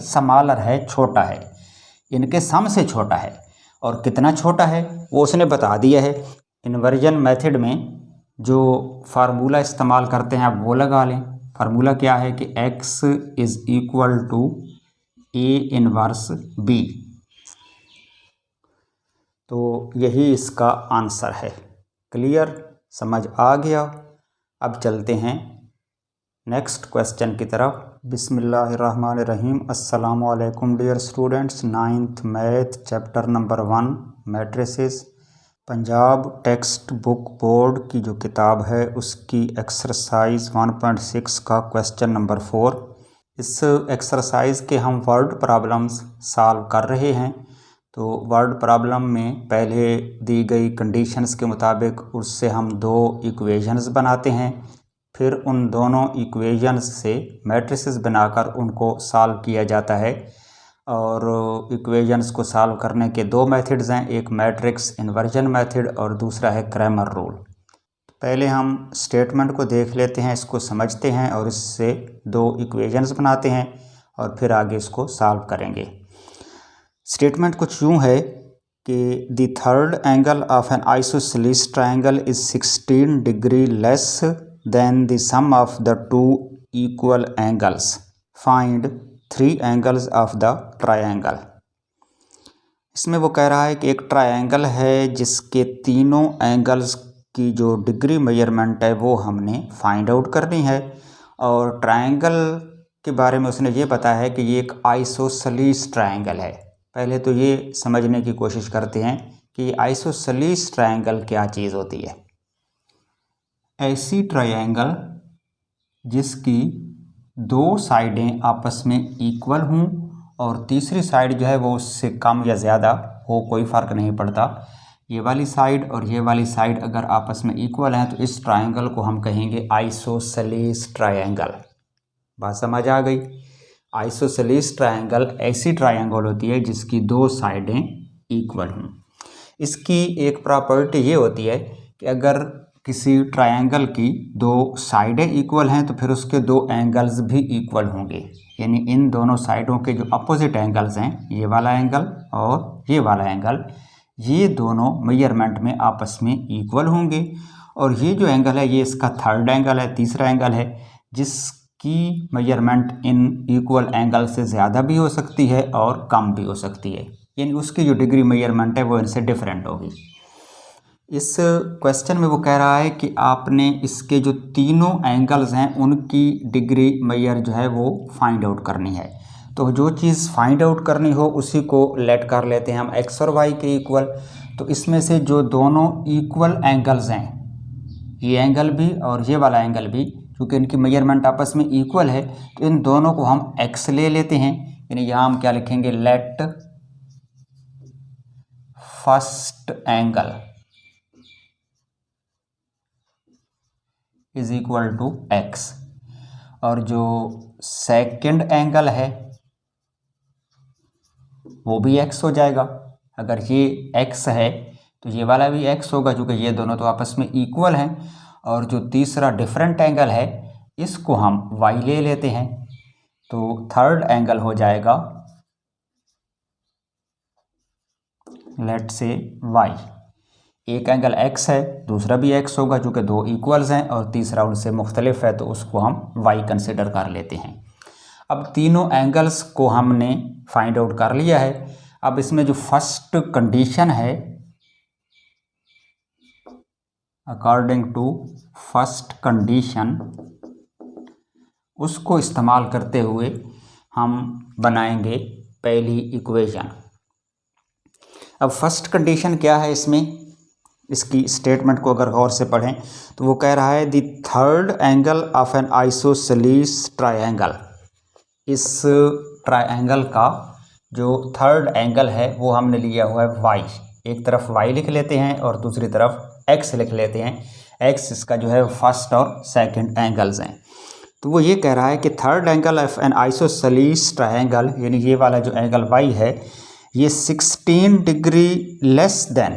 Smaller है, छोटा है, इनके सम से छोटा है। और कितना छोटा है वो उसने बता दिया है। इन्वर्जन मेथड में जो फार्मूला इस्तेमाल करते हैं आप वो लगा लें। फार्मूला क्या है कि x is equal to a inverse b। तो यही इसका आंसर है। क्लियर, समझ आ गया। अब चलते हैं नेक्स्ट क्वेश्चन की तरफ। बिस्मिल्लाहिर्रहमानिर्रहीम। अस्सलामु अलैकुम dear students. 9th math chapter number 1 matrices, Punjab text book board की जो किताब है उसकी एक्सरसाइज 1.6 का क्वेश्चन नंबर 4। इस एक्सरसाइज के हम वर्ड प्रॉब्लम्स सॉल्व कर रहे हैं। तो वर्ड प्रॉब्लम में पहले दी गई कंडीशंस के मुताबिक उससे हम दो इक्वेशंस बनाते हैं, फिर उन दोनों इक्वेशंस से मैट्रिसेस बनाकर उनको सॉल्व किया जाता है। और इक्वेशंस को सॉल्व करने के दो मेथड्स हैं, एक मैट्रिक्स इन्वर्जन मेथड और दूसरा है क्रैमर रूल। पहले हम स्टेटमेंट को देख लेते हैं, इसको समझते हैं और इससे दो इक्वेशंस बनाते हैं और फिर आगे इसको सॉल्व करेंगे। स्टेटमेंट कुछ यूँ है कि the third angle of an isosceles triangle is 16 degree less than the sum of the two equal angles. Find 3 angles of the triangle. इसमें वो कह रहा है कि एक ट्रायंगल है जिसके तीनों एंगल्स की जो डिग्री मेजरमेंट है वो हमने फाइंड आउट करनी है। और ट्रायंगल के बारे में उसने ये बताया है कि ये एक आइसोसेलेस ट्रायंगल है। पहले तो ये समझने की कोशिश करते हैं कि आइसोसेलेस ट्रायंगल क्या चीज़ होती है। ऐसी ट्रायंगल जिसकी दो साइडें आपस में इक्वल हों और तीसरी साइड जो है वो उससे कम या ज़्यादा हो, कोई फ़र्क नहीं पड़ता। ये वाली साइड और ये वाली साइड अगर आपस में इक्वल हैं तो इस ट्रायंगल को हम कहेंगे आइसोसेलेस ट्रायंगल। बात समझ आ गई। आइसोसेलेस ट्रायंगल ऐसी ट्रायंगल होती है जिसकी दो साइडें इक्वल हों। इसकी एक प्रॉपर्टी ये होती है कि अगर किसी ट्रायंगल की दो साइडें इक्वल हैं तो फिर उसके दो एंगल्स भी इक्वल होंगे। यानी इन दोनों साइडों के जो अपोजिट एंगल्स हैं, ये वाला एंगल और ये वाला एंगल, ये दोनों मेजरमेंट में आपस में इक्वल होंगे। और ये जो एंगल है ये इसका थर्ड एंगल है, तीसरा एंगल है, जिसकी मेजरमेंट इन इक्वल एंगल से ज़्यादा भी हो सकती है और कम भी हो सकती है। यानी उसकी जो डिग्री मेजरमेंट है वो इनसे डिफरेंट होगी। इस क्वेश्चन में वो कह रहा है कि आपने इसके जो तीनों एंगल्स हैं उनकी डिग्री मेजर जो है वो फाइंड आउट करनी है। तो जो चीज़ फाइंड आउट करनी हो उसी को लेट कर लेते हैं हम एक्स और वाई के इक्वल। तो इसमें से जो दोनों इक्वल एंगल्स हैं, ये एंगल भी और ये वाला एंगल भी, क्योंकि इनकी मेजरमेंट आपस में इक्वल है तो इन दोनों को हम एक्स ले लेते हैं। यानी यहाँ हम क्या लिखेंगे, let first angle is equal to x और जो सेकंड एंगल है वो भी एक्स हो जाएगा। अगर ये एक्स है तो ये वाला भी एक्स होगा क्योंकि ये दोनों तो आपस में इक्वल हैं। और जो तीसरा डिफरेंट एंगल है इसको हम वाई ले लेते हैं। तो थर्ड एंगल हो जाएगा लेट से वाई। एक एंगल x है, दूसरा भी x होगा क्योंकि दो इक्वल्स हैं और तीसरा उनसे मुख्तलिफ है तो उसको हम y कंसिडर कर लेते हैं। अब तीनों एंगल्स को हमने फाइंड आउट कर लिया है। अब इसमें जो फर्स्ट कंडीशन है, अकॉर्डिंग टू फर्स्ट कंडीशन, उसको इस्तेमाल करते हुए हम बनाएंगे पहली इक्वेशन। अब फर्स्ट कंडीशन क्या है इसमें, इसकी स्टेटमेंट को अगर गौर से पढ़ें तो वो कह रहा है the third angle of an isosceles triangle. इस ट्रायंगल का जो थर्ड एंगल है वो हमने लिया हुआ है वाई। एक तरफ वाई लिख लेते हैं और दूसरी तरफ एक्स लिख लेते हैं। एक्स इसका जो है फर्स्ट और सेकंड एंगल्स हैं। तो वो ये कह रहा है कि third angle of an isosceles triangle, यानी ये वाला जो एंगल वाई है ये 16 डिग्री लेस देन,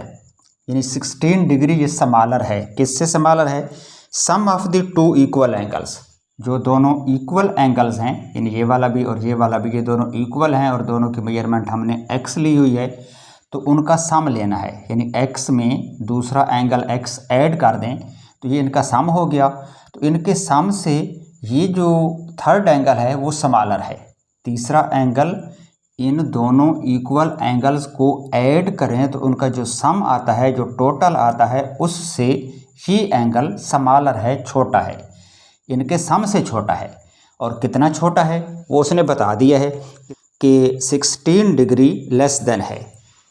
यानी 16 डिग्री ये स्मॉलर है। किससे स्मॉलर है, sum of the two equal angles. जो दोनों इक्वल एंगल्स हैं, यानी ये वाला भी और ये वाला भी, ये दोनों इक्वल हैं और दोनों की मेजरमेंट हमने x ली हुई है, तो उनका सम लेना है। यानी x में दूसरा एंगल x ऐड कर दें तो ये इनका सम हो गया। तो इनके सम से ये जो थर्ड एंगल है वो स्मॉलर है। तीसरा एंगल, इन दोनों इक्वल एंगल्स को ऐड करें तो उनका जो सम आता है, जो टोटल आता है, उससे ये एंगल स्मॉलर है, छोटा है, इनके सम से छोटा है। और कितना छोटा है वो उसने बता दिया है कि 16 डिग्री लेस देन है।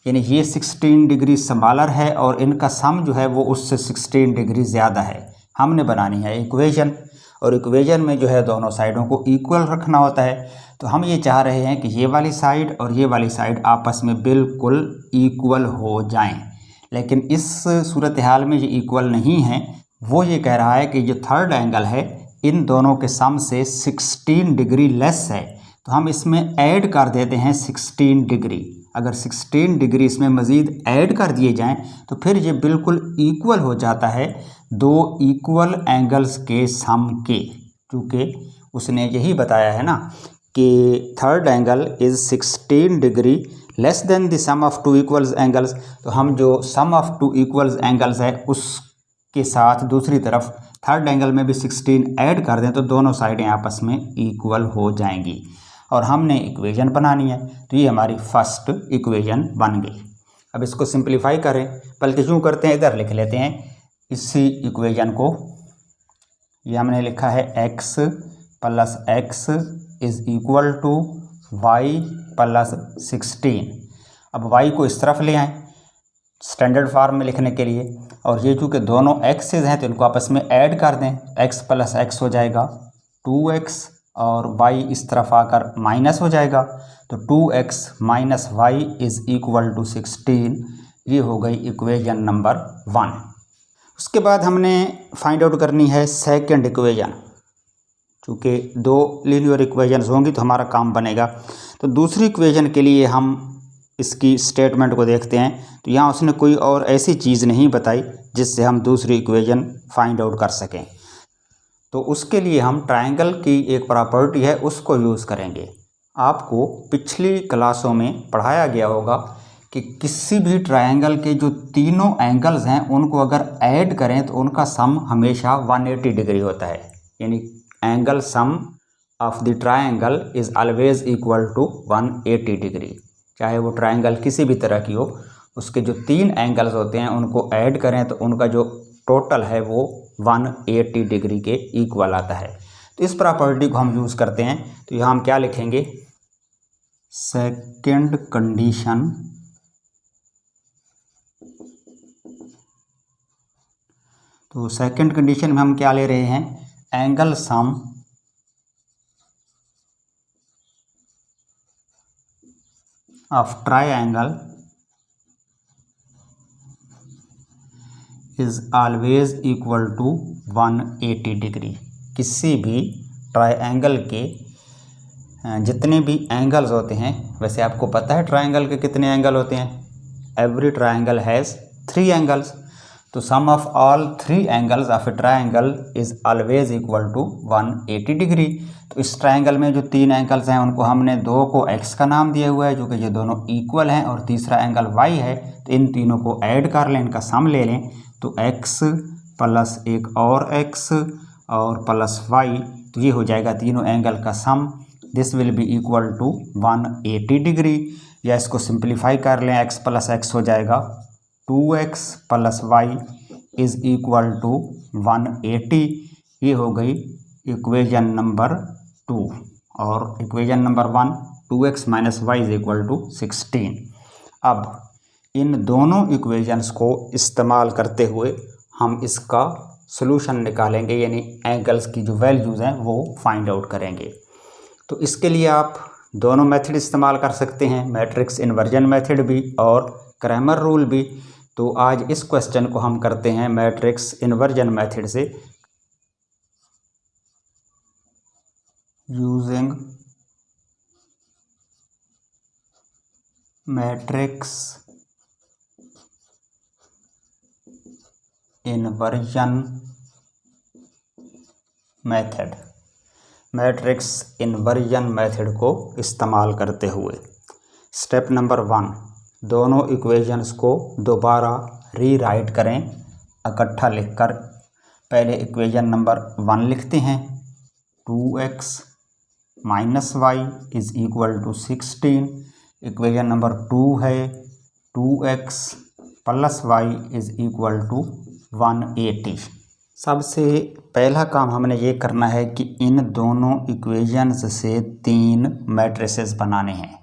यानी ये 16 डिग्री स्मॉलर है और इनका सम जो है वो उससे 16 डिग्री ज़्यादा है। हमने बनानी है इक्वेशन, और इक्वेशन में जो है दोनों साइडों को इक्वल रखना होता है। तो हम ये चाह रहे हैं कि ये वाली साइड और ये वाली साइड आपस में बिल्कुल इक्वल हो जाएं। लेकिन इस सूरत हाल में ये इक्वल नहीं है। वो ये कह रहा है कि जो थर्ड एंगल है इन दोनों के सम से 16 डिग्री लेस है, तो हम इसमें ऐड कर देते हैं 16 डिग्री। अगर 16 डिग्री इसमें मज़ीद ऐड कर दिए जाएं तो फिर ये बिल्कुल इक्वल हो जाता है दो इक्वल एंगल्स के सम के। क्योंकि उसने यही बताया है ना कि third angle is 16 degree less than the sum of two equals angles. तो हम जो sum of two equals angles है उसके साथ दूसरी तरफ थर्ड एंगल में भी 16 ऐड कर दें तो दोनों साइडें आपस में इक्वल हो जाएंगी। और हमने इक्वेशन बनानी है, तो ये हमारी फर्स्ट इक्वेशन बन गई। अब इसको सिंप्लीफाई करें, बल्कि यूँ करते हैं, इधर लिख लेते हैं इसी इक्वेशन को। ये हमने लिखा है x plus x is equal to y plus 16। अब y को इस तरफ ले आएँ स्टैंडर्ड फार्म में लिखने के लिए, और ये चूँकि दोनों एक्सेस हैं तो इनको आपस में ऐड कर दें। x प्लस एक्स हो जाएगा 2x और y इस तरफ आकर माइनस हो जाएगा, तो 2x minus y is equal to 16। ये हो गई इक्वेशन नंबर 1। उसके बाद हमने फाइंड आउट करनी है सेकंड इक्वेशन। चूँकि दो लीनियर इक्वेशंस होंगी तो हमारा काम बनेगा। तो दूसरी इक्वेशन के लिए हम इसकी स्टेटमेंट को देखते हैं। तो यहाँ उसने कोई और ऐसी चीज़ नहीं बताई जिससे हम दूसरी इक्वेशन फाइंड आउट कर सकें। तो उसके लिए हम ट्रायंगल की एक प्रॉपर्टी है उसको यूज़ करेंगे। आपको पिछली क्लासों में पढ़ाया गया होगा कि किसी भी ट्रायंगल के जो तीनों एंगल्स हैं उनको अगर ऐड करें तो उनका सम हमेशा 180 डिग्री होता है। यानी angle sum of the triangle is always equal to 180 degree. चाहे वो ट्रायंगल किसी भी तरह की हो, उसके जो तीन एंगल्स होते हैं उनको ऐड करें तो उनका जो टोटल है वो 180 डिग्री के इक्वल आता है। तो इस प्रॉपर्टी को हम यूज़ करते हैं। तो यहाँ हम क्या लिखेंगे, सेकंड कंडीशन तो सेकंड कंडीशन में हम क्या ले रहे हैं, angle sum of triangle is always equal to 180 degree. किसी भी ट्रायंगल के जितने भी एंगल्स होते हैं, वैसे आपको पता है ट्रायंगल के कितने एंगल होते हैं, एवरी ट्रायंगल हैज़ 3 एंगल्स। तो sum of all 3 angles of a triangle is always equal to 180 degree. तो इस ट्रायंगल में जो 3 एंगल्स हैं उनको हमने दो को x का नाम दिया हुआ है जो कि ये दोनों इक्वल हैं, और तीसरा एंगल y है। तो इन तीनों को ऐड कर लें, इनका सम ले लें, तो x प्लस एक और x और प्लस y, तो ये हो जाएगा तीनों एंगल का sum. This will be equal to 180 degree. या इसको सिंप्लीफाई कर लें, x प्लस एक्स हो जाएगा 2x plus y is equal to 180। ये हो गई इक्वेशन नंबर 2। और equation number 1 2x minus y is equal to 16। अब इन दोनों इक्वेशंस को इस्तेमाल करते हुए हम इसका सॉल्यूशन निकालेंगे, यानी एंगल्स की जो वैल्यूज़ हैं वो फाइंड आउट करेंगे। तो इसके लिए आप दोनों मेथड इस्तेमाल कर सकते हैं, मैट्रिक्स इन्वर्जन मेथड भी और क्रैमर रूल भी। तो आज इस क्वेश्चन को हम करते हैं मैट्रिक्स इन्वर्जन मेथड से, using matrix inversion method. Matrix inversion method को इस्तेमाल करते हुए। स्टेप नंबर 1, दोनों इक्वेशंस को दोबारा रीराइट करें इकट्ठा लिखकर। पहले इक्वेशन नंबर 1 लिखते हैं, 2x minus y is equal to 16। Equation number 2 है 2x plus y is equal to 180। सबसे पहला काम हमने ये करना है कि इन दोनों इक्वेशंस से 3 मैट्रिसेस बनाने हैं।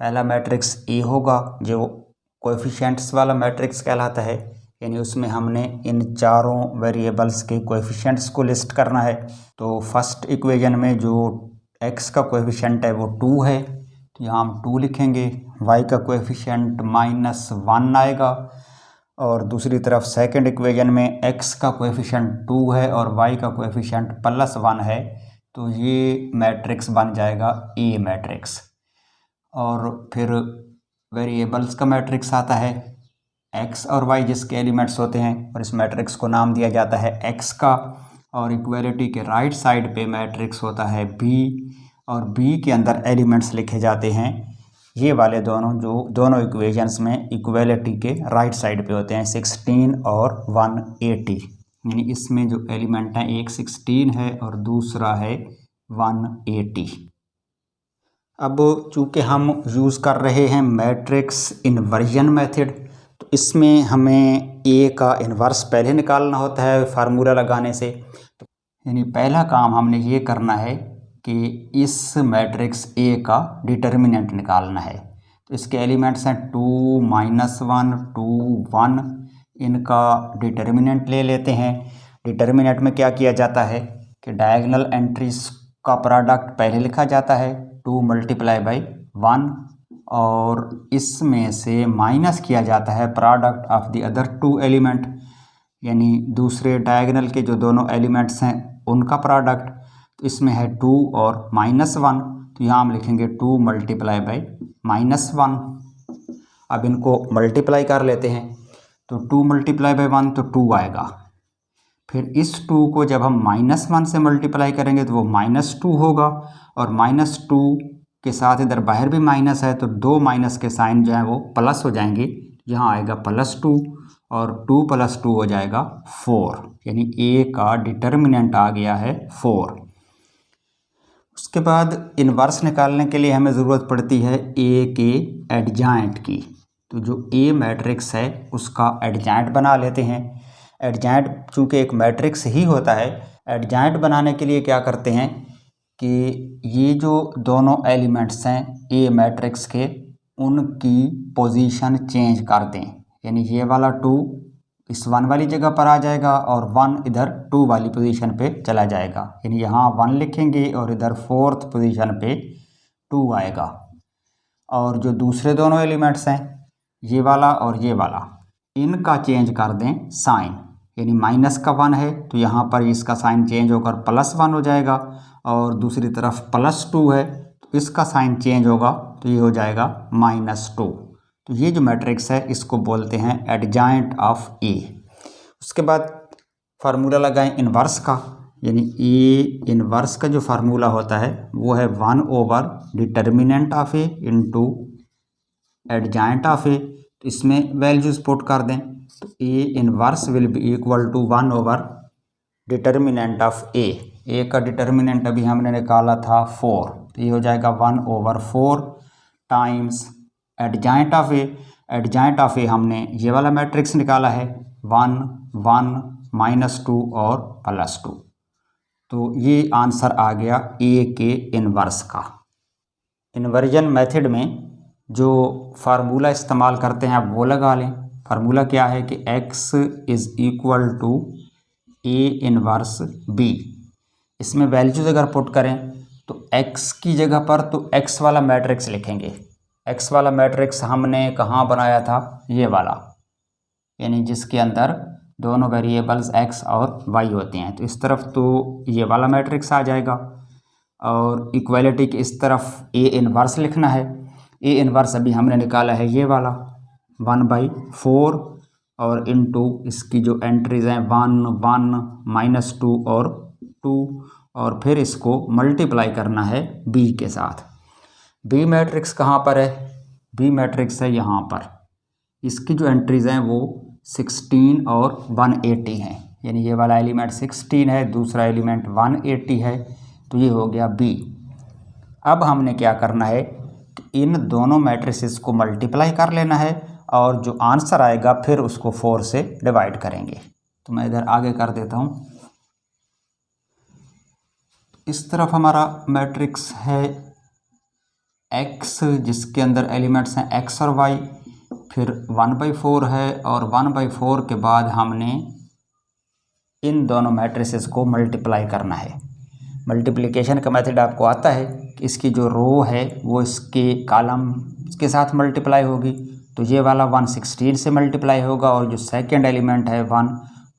पहला मैट्रिक्स ए होगा जो कोएफिशिएंट्स वाला मैट्रिक्स कहलाता है, यानी उसमें हमने इन चारों वेरिएबल्स के कोएफिशिएंट्स को लिस्ट करना है। तो फर्स्ट इक्वेशन में जो x का कोएफिशिएंट है वो 2 है, तो यहाँ हम 2 लिखेंगे। y का कोएफिशिएंट -1 आएगा, और दूसरी तरफ सेकंड इक्वेशन में x का कोएफिशिएंट 2 है और y का कोएफिशिएंट +1 है, तो ये मैट्रिक्स बन जाएगा ए मैट्रिक्स। और फिर वेरिएबल्स का मैट्रिक्स आता है x और y जिसके एलिमेंट्स होते हैं, और इस मैट्रिक्स को नाम दिया जाता है x का। और इक्वलिटी के राइट साइड पे मैट्रिक्स होता है b, और b के अंदर एलिमेंट्स लिखे जाते हैं ये वाले दोनों, जो दोनों इक्वेशंस में इक्वलिटी के राइट साइड पे होते हैं, 16 और 180। यानी इसमें जो एलिमेंट हैं एक 16 है और दूसरा है 180। अब चूँकि हम यूज़ कर रहे हैं मैट्रिक्स इन्वर्जन मेथड, तो इसमें हमें ए का इन्वर्स पहले निकालना होता है फार्मूला लगाने से। यानी पहला काम हमने ये करना है कि इस मैट्रिक्स ए का डिटर्मिनेंट निकालना है। तो इसके एलिमेंट्स हैं 2, -1, 2, 1। इनका डिटर्मिनेंट ले लेते हैं। डिटर्मिनेंट में क्या किया जाता है कि डायगोनल एंट्रीज का प्रोडक्ट पहले लिखा जाता है 2 × 1, और इसमें से माइनस किया जाता है product of the other 2 element, यानी दूसरे डायगोनल के जो दोनों एलिमेंट्स हैं उनका प्रोडक्ट। तो इसमें है 2 और -1, तो यहाँ हम लिखेंगे 2 × -1। अब इनको मल्टीप्लाई कर लेते हैं, तो 2 × 1 तो 2 आएगा। फिर इस 2 को जब हम -1 से मल्टीप्लाई करेंगे तो वो -2 होगा, और -2 के साथ इधर बाहर भी माइनस है, तो 2 माइनस के साइन जो है वो प्लस हो जाएंगे। यहाँ आएगा +2, और 2 + 2 हो जाएगा 4, यानी ए का डिटर्मिनेंट आ गया है 4। उसके बाद इन्वर्स निकालने के लिए हमें ज़रूरत पड़ती है ए के एडजॉइंट की। तो जो ए मैट्रिक्स है उसका एडजॉइंट बना लेते हैं। एडजॉइंट चूँकि एक मैट्रिक्स ही होता है, एडजॉइंट बनाने के लिए क्या करते हैं कि ये जो दोनों एलिमेंट्स हैं ए मैट्रिक्स के, उनकी पोजीशन चेंज कर दें। यानी ये वाला 2 इस 1 वाली जगह पर आ जाएगा और 1 इधर 2 वाली पोजीशन पे चला जाएगा। यानी यहाँ 1 लिखेंगे और इधर 4th पोजीशन पे 2 आएगा। और जो दूसरे दोनों एलिमेंट्स हैं ये वाला और ये वाला, इनका चेंज कर दें साइन। यानी माइनस का 1 है तो यहाँ पर इसका साइन चेंज होकर +1 हो जाएगा, और दूसरी तरफ +2 है तो इसका साइन चेंज होगा तो ये हो जाएगा -2। तो ये जो मैट्रिक्स है इसको बोलते हैं एडजॉइंट ऑफ ए। उसके बाद फार्मूला लगाएं इन्वर्स का। यानी ए इन्वर्स का जो फार्मूला होता है वो है 1 determinant of A into adjoint of A. तो इसमें वैल्यूज पुट कर दें, तो A inverse will be equal to 1 determinant of A. A का डिटर्मिनेंट अभी हमने निकाला था 4, तो ये हो जाएगा 1/4 times adjoint of A. Adjoint of A हमने ये वाला मैट्रिक्स निकाला है 1, 1, -2 और +2। तो ये आंसर आ गया ए के इन्वर्स का। इन्वर्जन मेथड में जो फार्मूला इस्तेमाल करते हैं आप वो लगा लें। फार्मूला क्या है कि x is equal to a inverse b। इसमें वैल्यूज अगर पुट करें तो x की जगह पर तो x वाला मैट्रिक्स लिखेंगे। x वाला मैट्रिक्स हमने कहाँ बनाया था, ये वाला, यानी जिसके अंदर दोनों वेरिएबल्स x और y होते हैं। तो इस तरफ तो ये वाला मैट्रिक्स आ जाएगा, और इक्वलिटी की इस तरफ ए इन्वर्स लिखना है। ए इन्वर्स अभी हमने निकाला है ये वाला 1/4, और इनटू इसकी जो एंट्रीज हैं 1, 1, -2 और 2, और फिर इसको मल्टीप्लाई करना है बी के साथ। बी मैट्रिक्स कहाँ पर है? बी मैट्रिक्स है यहाँ पर। इसकी जो एंट्रीज़ हैं वो 16 और 180 हैं, यानी ये वाला एलिमेंट 16 है, दूसरा एलिमेंट 180 है, तो ये हो गया बी। अब हमने क्या करना है, इन दोनों मैट्रिसेस को मल्टीप्लाई कर लेना है और जो आंसर आएगा फिर उसको 4 से डिवाइड करेंगे। तो मैं इधर आगे कर देता हूँ। इस तरफ हमारा मैट्रिक्स है x, जिसके अंदर एलिमेंट्स हैं x और y, फिर 1/4 है और 1/4 के बाद हमने इन दोनों मैट्रिसेस को मल्टीप्लाई करना है। मल्टीप्लिकेशन का मेथड आपको आता है कि इसकी जो रो है वो इसके कॉलम के साथ मल्टीप्लाई होगी, तो ये वाला 116 से मल्टीप्लाई होगा और जो सेकंड एलिमेंट है 1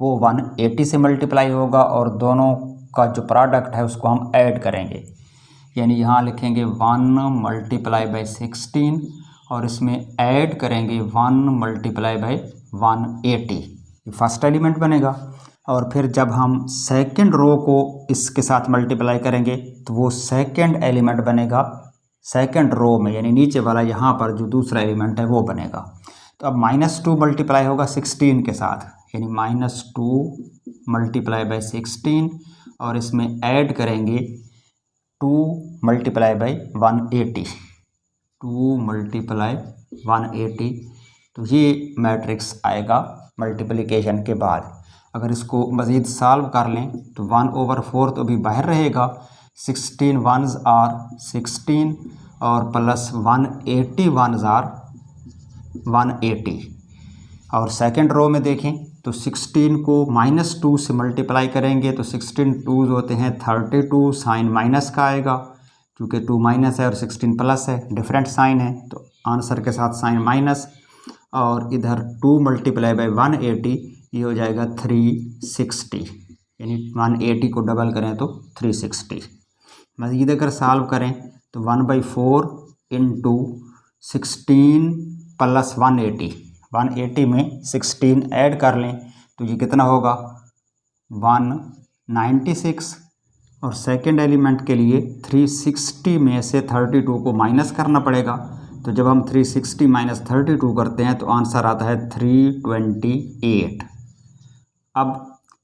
वो 180 से मल्टीप्लाई होगा और दोनों का जो प्रोडक्ट है उसको हम ऐड करेंगे, यानी यहाँ लिखेंगे 1 मल्टीप्लाई बाई 16 और इसमें ऐड करेंगे 1 मल्टीप्लाई बाई 180, ये फर्स्ट एलिमेंट बनेगा। और फिर जब हम सेकंड रो को इसके साथ मल्टीप्लाई करेंगे तो वो सेकंड एलिमेंट बनेगा सेकंड रो में, यानी नीचे वाला यहाँ पर जो दूसरा एलिमेंट है वो बनेगा। तो अब -2 मल्टीप्लाई होगा 16 के साथ, यानी -2 मल्टीप्लाई बाई 16 और इसमें ऐड करेंगे 2 मल्टीप्लाई बाई 180, 2 मल्टीप्लाई 180, तो ये मैट्रिक्स आएगा मल्टीप्लिकेशन के बाद। अगर इसको मज़ीद सॉल्व कर लें तो 1/4 तो अभी बाहर रहेगा, 16 1s आर 16 और प्लस 180 1s आर 180। और सेकंड रो में देखें तो 16 को -2 से मल्टीप्लाई करेंगे तो 16 2s होते हैं 32, साइन माइनस का आएगा क्योंकि 2 माइनस है और 16 प्लस है, डिफरेंट साइन है तो आंसर के साथ साइन माइनस। और इधर 2 मल्टीप्लाई बाई 180 ये हो जाएगा 360, यानी 180 को डबल करें तो 360। मज़ीद अगर सॉल्व करें तो 1/4 इंटू 16 प्लस 180 में 16 ऐड कर लें तो ये कितना होगा 196। और सेकंड एलिमेंट के लिए 360 में से 32 को माइनस करना पड़ेगा, तो जब हम 360 माइनस 32 करते हैं तो आंसर आता है 328। अब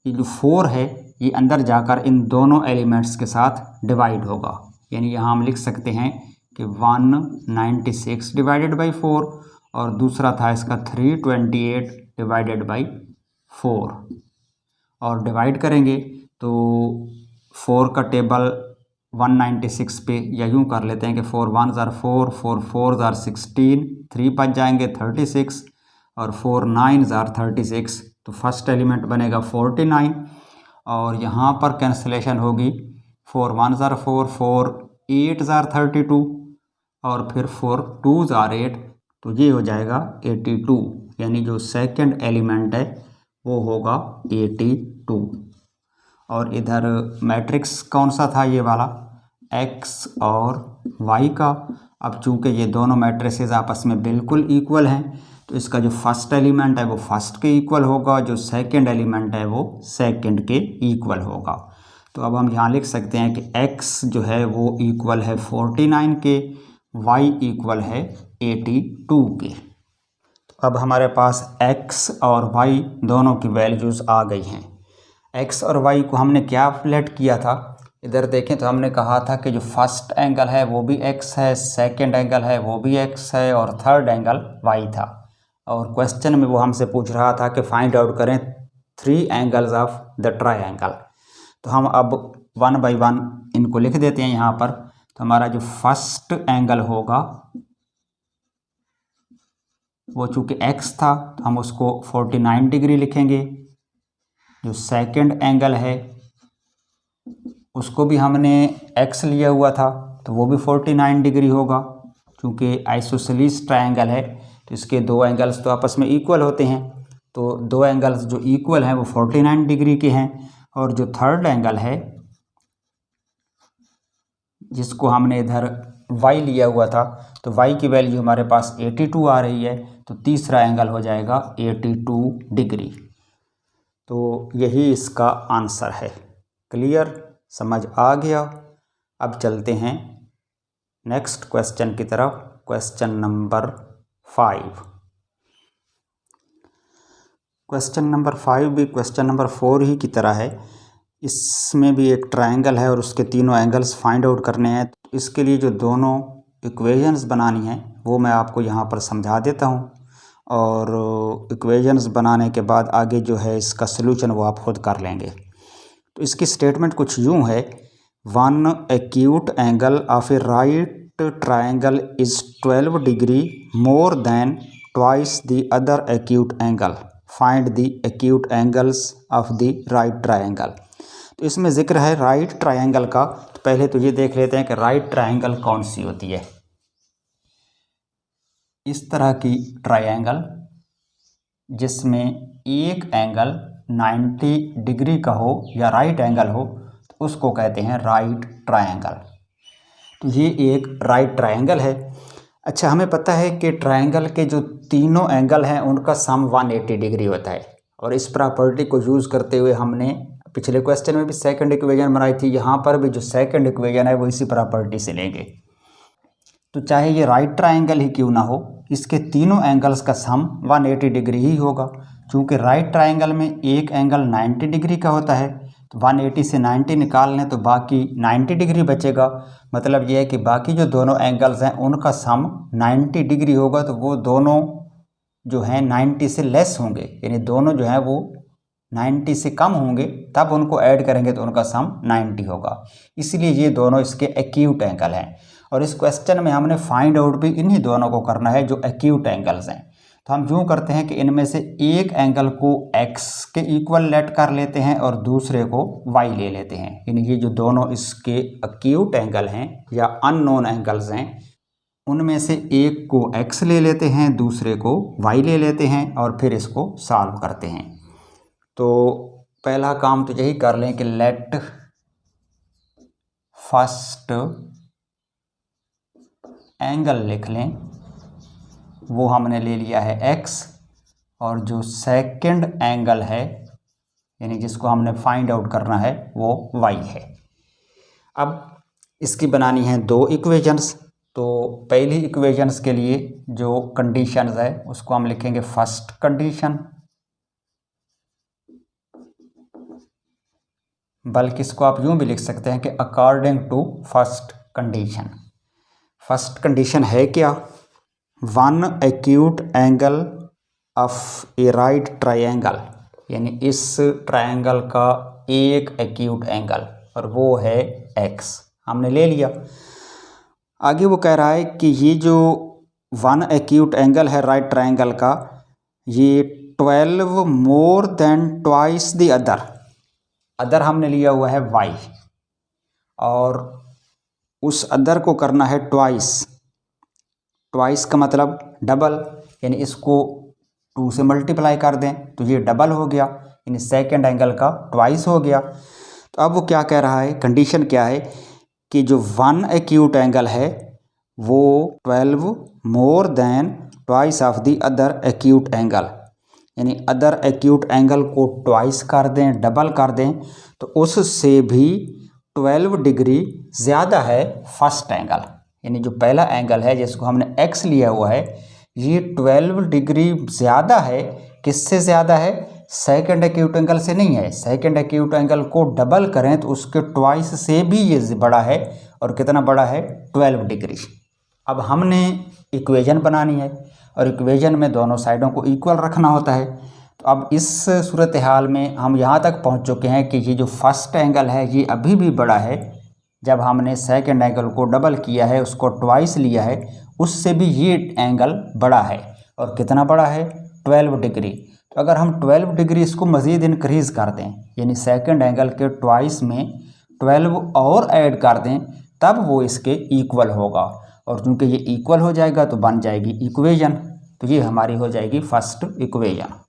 ये जो 4 है ये अंदर जाकर इन दोनों एलिमेंट्स के साथ डिवाइड होगा, यानी यहाँ हम लिख सकते हैं कि 196 डिवाइडेड बाई 4 और दूसरा था इसका 328 डिवाइडेड बाई 4। और डिवाइड करेंगे तो 4 का टेबल 196 पे या यूँ कर लेते हैं कि 4 1s आर 4, 4 4s आर 16, 3 बच जाएंगे 36 और 4 9s आर 36, तो फर्स्ट एलिमेंट बनेगा 49। और यहाँ पर कैंसिलेशन होगी, 4 1s आर 4, 4 8s आर 32 और फिर 4 2s आर 8, तो ये हो जाएगा 82, यानी जो सेकंड एलिमेंट है वो होगा 82। और इधर मैट्रिक्स कौन सा था, ये वाला x और y का। अब चूंकि ये दोनों मैट्रिसेस आपस में बिल्कुल इक्वल हैं तो इसका जो फर्स्ट एलिमेंट है वो फर्स्ट के इक्वल होगा, जो सेकंड एलिमेंट है वो सेकंड के इक्वल होगा। तो अब हम यहाँ लिख सकते हैं कि x जो है वो इक्वल है 49 के, y इक्वल है 82 के। तो अब हमारे पास x और y दोनों की वैल्यूज़ आ गई हैं। x और y को हमने क्या प्लेट किया था, इधर देखें तो हमने कहा था कि जो फर्स्ट एंगल है वो भी x है, सेकंड एंगल है वो भी x है और थर्ड एंगल y था। और क्वेश्चन में वो हमसे पूछ रहा था कि फाइंड आउट करें 3 एंगल्स ऑफ द ट्रायंगल। तो हम अब 1 बाई 1 इनको लिख देते हैं यहाँ पर। तो हमारा जो फर्स्ट एंगल होगा वो चूँकि x था तो हम उसको 49 डिग्री लिखेंगे। जो सेकंड एंगल है उसको भी हमने x लिया हुआ था तो वो भी 49 डिग्री होगा। क्योंकि आइसोसेलेस ट्रायंगल है तो इसके दो एंगल्स तो आपस में इक्वल होते हैं, तो दो एंगल्स जो इक्वल हैं वो 49 डिग्री के हैं। और जो थर्ड एंगल है जिसको हमने इधर y लिया हुआ था तो y की वैल्यू हमारे पास 82 आ रही है, तो तीसरा एंगल हो जाएगा 82 डिग्री। तो यही इसका आंसर है। क्लियर। समझ आ गया। अब चलते हैं नेक्स्ट क्वेश्चन की तरफ। Question number 5। क्वेश्चन नंबर 5 भी क्वेश्चन नंबर 4 ही की तरह है। इसमें भी एक ट्रायंगल है और उसके तीनों एंगल्स फाइंड आउट करने हैं। तो इसके लिए जो दोनों इक्वेशंस बनानी हैं वो मैं आपको यहाँ पर समझा देता हूँ, और इक्वेशंस बनाने के बाद आगे जो है इसका सलूशन वो आप खुद कर लेंगे। तो इसकी स्टेटमेंट कुछ यूँ है, one acute angle of a right triangle is 12 degree more than twice the other acute angle, find the acute angles of the right triangle. तो इसमें जिक्र है राइट ट्रायंगल का। तो पहले तो ये देख लेते हैं कि राइट ट्रायंगल कौन सी होती है। इस तरह की ट्रायंगल जिसमें एक एंगल 90 डिग्री का हो या राइट एंगल हो तो उसको कहते हैं राइट ट्रायंगल। तो ये एक राइट ट्रायंगल है। अच्छा, हमें पता है कि ट्रायंगल के जो तीनों एंगल हैं उनका सम 180 डिग्री होता है, और इस प्रॉपर्टी को यूज़ करते हुए हमने पिछले क्वेश्चन में भी सेकंड इक्वेशन बनाई थी। यहाँ पर भी जो सेकंड इक्वेशन है वो इसी प्रॉपर्टी से लेंगे। तो चाहे ये राइट ट्रायंगल ही क्यों ना हो, इसके तीनों एंगल्स का सम 180 डिग्री ही होगा। चूँकि राइट ट्रायंगल में एक एंगल 90 डिग्री का होता है, तो 180 से 90 निकाल लें तो बाकी 90 डिग्री बचेगा। मतलब ये है कि बाकी जो दोनों एंगल्स हैं उनका सम 90 डिग्री होगा, तो वो दोनों जो हैं 90 से लेस होंगे, यानी दोनों जो हैं वो 90 से कम होंगे, तब उनको ऐड करेंगे तो उनका सम 90 होगा। इसलिए ये दोनों इसके एक्यूट एंगल हैं, और इस क्वेश्चन में हमने फाइंड आउट भी इन्हीं दोनों को करना है जो एक्यूट एंगल्स हैं। तो हम यूँ करते हैं कि इनमें से एक एंगल को x के इक्वल लेट कर लेते हैं और दूसरे को y ले लेते हैं। यानी ये जो दोनों इसके एक्यूट एंगल हैं या अननोन एंगल्स हैं, उनमें से एक को x ले लेते हैं, दूसरे को y ले लेते हैं, और फिर इसको सॉल्व करते हैं। तो पहला काम तो यही कर लें कि लेट फर्स्ट एंगल लिख लें, वो हमने ले लिया है x, और जो सेकंड एंगल है यानी जिसको हमने फाइंड आउट करना है वो y है। अब इसकी बनानी है दो इक्वेशंस। तो पहली इक्वेशंस के लिए जो कंडीशंस है उसको हम लिखेंगे फर्स्ट कंडीशन, बल्कि इसको आप यूँ भी लिख सकते हैं कि according to first condition. First condition है क्या, one acute angle of a right triangle, यानी इस ट्रायंगल का एक एक्यूट एंगल, और वो है x, हमने ले लिया। आगे वो कह रहा है कि ये जो वन एक्यूट एंगल है राइट ट्रायंगल का, ये 12 more than twice the other हमने लिया हुआ है y, और उस अदर को करना है ट्वाइस का मतलब डबल, यानी इसको 2 से मल्टीप्लाई कर दें तो ये डबल हो गया, यानी सेकंड एंगल का ट्वाइस हो गया। तो अब वो क्या कह रहा है, कंडीशन क्या है कि जो वन एक्यूट एंगल है वो 12 more than twice of the other acute angle, यानी अदर एक्यूट एंगल को ट्वाइस कर दें, डबल कर दें, तो उससे भी 12 डिग्री ज़्यादा है फर्स्ट एंगल। यानी जो पहला एंगल है जिसको हमने x लिया हुआ है, ये 12 डिग्री ज़्यादा है। किससे ज़्यादा है, सेकंड एक्यूट एंगल से नहीं है। सेकंड एक्यूट एंगल को डबल करें तो उसके ट्वाइस से भी ये बड़ा है, और कितना बड़ा है, 12 डिग्री। अब हमने इक्वेशन बनानी है, और इक्वेशन में दोनों साइडों को इक्वल रखना होता है। तो अब इस सूरत हाल में हम यहाँ तक पहुँच चुके हैं कि ये जो फर्स्ट एंगल है ये अभी भी बड़ा है। जब हमने सेकंड एंगल को डबल किया है, उसको ट्वाइस लिया है, उससे भी ये एंगल बड़ा है, और कितना बड़ा है, 12 डिग्री। तो अगर हम 12 डिग्री इसको मज़ीद इंक्रीज़ कर दें, यानी सेकंड एंगल के ट्वाइस में 12 और ऐड कर दें, तब वो इसके इक्वल होगा, और चूँकि ये इक्वल हो जाएगा तो बन जाएगी इक्वेशन। तो ये हमारी हो जाएगी फर्स्ट इक्वेशन।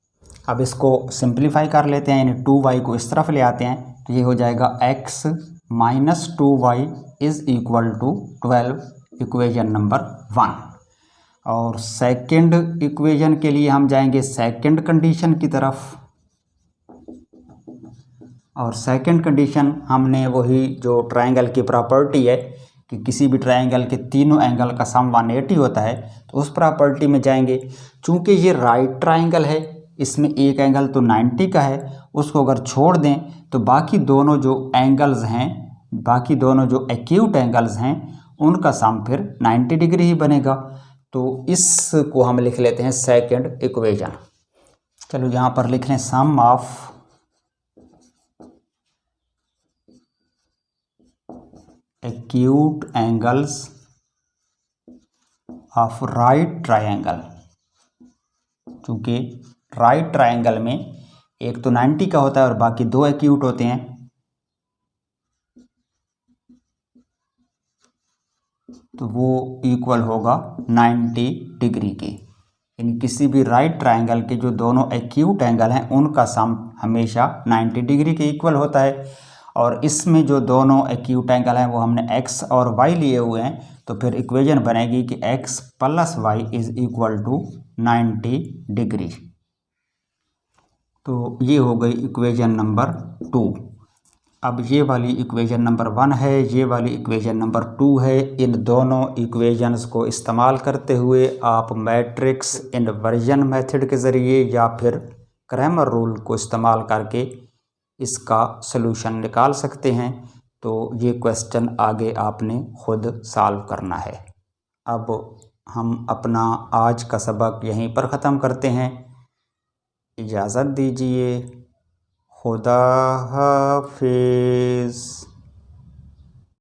अब इसको सिंप्लीफाई कर लेते हैं, यानी 2y को इस तरफ ले आते हैं, तो ये हो जाएगा x minus 2y is equal to 12, equation number 1। और सेकंड इक्वेशन के लिए हम जाएंगे सेकंड कंडीशन की तरफ, और सेकंड कंडीशन हमने वही जो ट्रायंगल की प्रॉपर्टी है कि किसी भी ट्रायंगल के तीनों एंगल का सम 180 होता है, तो उस प्रॉपर्टी में जाएंगे। चूंकि ये राइट ट्रायंगल है, इसमें एक एंगल तो 90 का है, उसको अगर छोड़ दें तो बाकी दोनों जो एंगल्स हैं, बाकी दोनों जो एक्यूट एंगल्स हैं, उनका सम फिर 90 डिग्री ही बनेगा। तो इसको हम लिख लेते हैं सेकंड इक्वेशन। चलो यहाँ पर लिख लें sum of acute angles of right triangle. क्योंकि राइट ट्रायंगल में एक तो 90 का होता है और बाकी दो एक्यूट होते हैं, तो वो इक्वल होगा 90 डिग्री के। यानी किसी भी राइट ट्रायंगल के जो दोनों एक्यूट एंगल हैं उनका सम हमेशा 90 डिग्री के इक्वल होता है। और इसमें जो दोनों एक्यूट एंगल हैं वो हमने x और y लिए हुए हैं, तो फिर इक्वेशन बनेगी कि x plus y is equal to 90 degree. तो ये हो गई इक्वेशन नंबर 2। अब ये वाली इक्वेशन नंबर 1 है, ये वाली इक्वेशन नंबर 2 है। इन दोनों इक्वेशंस को इस्तेमाल करते हुए आप मैट्रिक्स इन्वर्जन मेथड के ज़रिए या फिर क्रैमर रूल को इस्तेमाल करके इसका सलूशन निकाल सकते हैं। तो ये क्वेश्चन आगे आपने खुद सॉल्व करना है। अब हम अपना आज का सबक यहीं पर ख़त्म करते हैं। इजाज़त दीजिए। खुदा हाफिज़।